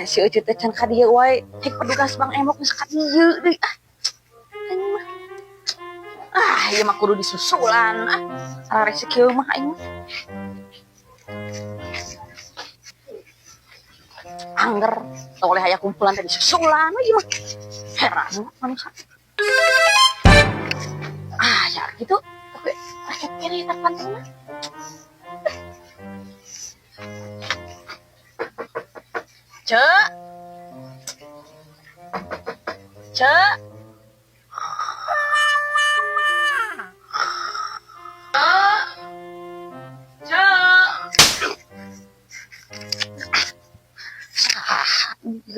si Ucu teh can ka dieu wae. Hek petugas Bang Emok geus ka dieu deui. Aing mah. Ieu mah kudu disusulan. Sararek sakieu mah aing mah. Angger, oleh aya kumpulan teh disusulan ieu mah. Heran manusia. Ya gitu. Tapi rakyat kene terpenting mah. Cek. Cek.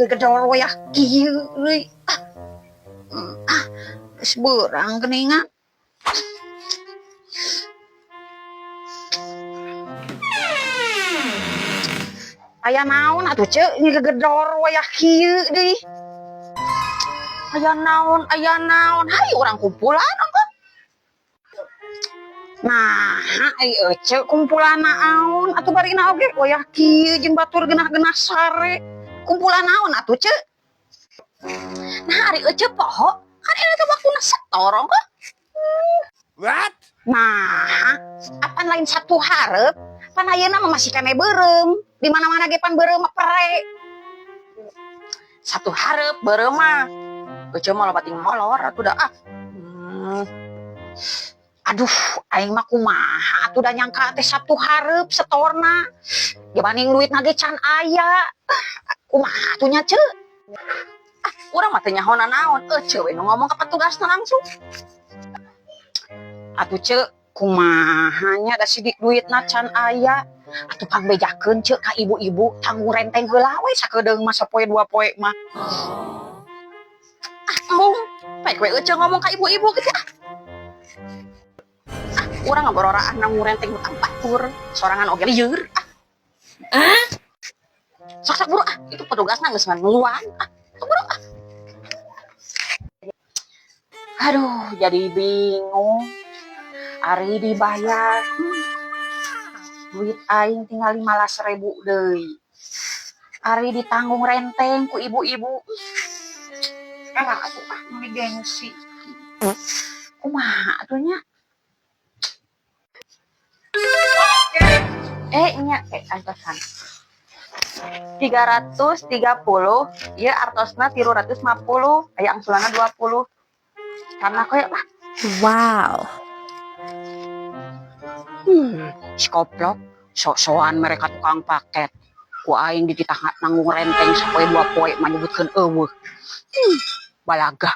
Gedor wayah kieu euy. Geus beurang geuningan. Aya naon atuh ceuk ini gegedor wayah kieu deui. Aya naon? Hai urang kumpulan apa? Nah, ieu ceuk kumpulan naon atuh barina oge wayah kieu jeung batur genah-genah sare. Kumpulan naon atuh ceuk? Nah, ari eceuk poho kan ini teh waktuna setorong kok. What? Nah, apan lain satu hareup, pan ayeuna mah masih kene beureum. Di mana-mana ge pan beureum mah pere. Satu hareup beureum mah. Eceuk mah loba ting molor atuh da ah. Aduh, aing mah kumaha atuh da nyangka teh satu hareup setorna. Dibanding duitna ge can aya. Kumaha atuh nya ceuk? Urang mah teu nyaho naon, eceuk we nu ngomong ka petugasna langsung. Atuh ceuk, kumaha nya da sidik duitna can aya. Atuh pangbejakeun ceuk ka ibu-ibu tanggung renteng heula we sakedeung mah sapoe dua poe mah. Embung, baik we eceuk ngomong ka ibu-ibu gitu ah. Urang ngabororaan nanggung renteng hutang batur, sorangan oge lieur ah. Sok buru ah, itu petugasna geus nganuan ah. Sok buru ah. Aduh, jadi bingung. Ari dibayar. Duit aing tinggal 15.000 deui. Ari ditanggung renteng ku ibu-ibu. Atuh ah mami gengsi. Kumaha atuh nya? Nya antosan. 330 ieu artosna 350 aya angsulanna 20. Karena koyo lah. Wow. Si koplok sok-sokan mereka tukang paket. Ku aing dititah nanggung renteng sapoe dua poe mah nyebutkeun eueuh. Balaga.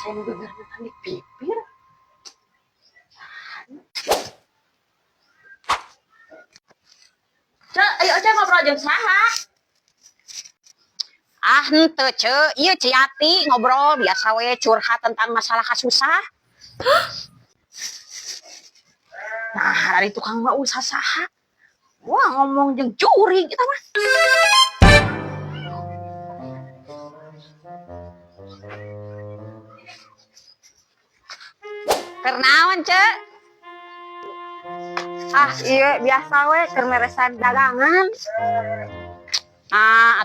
Saya ngegeger di pipir. Cek, ayo ngobrol jeung saha? Henteu ceuk, ieu Ciati ngobrol biasa we curhat tentang masalah kasusah. Nah, dari tukang mah usah saha. Wah, ngomong jeung curi kita mah. Keur naon, Cek? Iya biasa we keur meresan dagangan.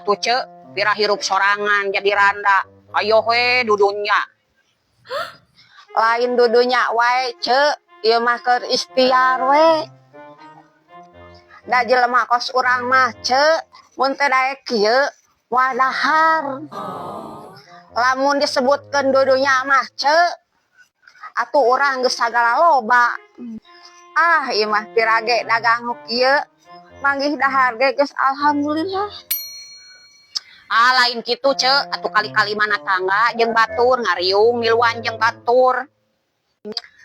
Atuh Cek, pira hirup sorangan jadi randa. Ayo we dudunya. Lain dudunya wae, Cek. Ieu mah keur ikhtiar we. Da jelema kos urang mah, Cek, mun teh daek kieu wadahar. Lamun disebutkeun dudunya mah, Cek, atuh urang geus sagala loba. Ieu mah pirage dagang nu kieu manggih dahar ge geus alhamdulillah. Lain kitu Cek, atuh kali-kali mana tangga jeung batur ngariung miluan jeung batur.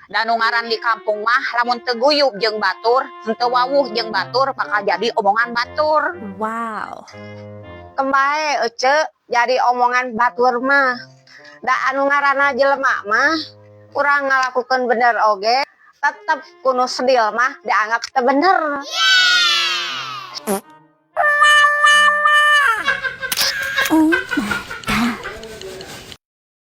Dan ngaran di kampung mah lamun teu guyub jeung batur, henteu wawuh jeung batur bakal jadi omongan batur. Wow. Kembae Cek, jadi omongan batur mah. Da anu ngaranna jelema mah urang ngalakukeun bener oge, tetep kuno sedil mah dianggap teu bener. Oh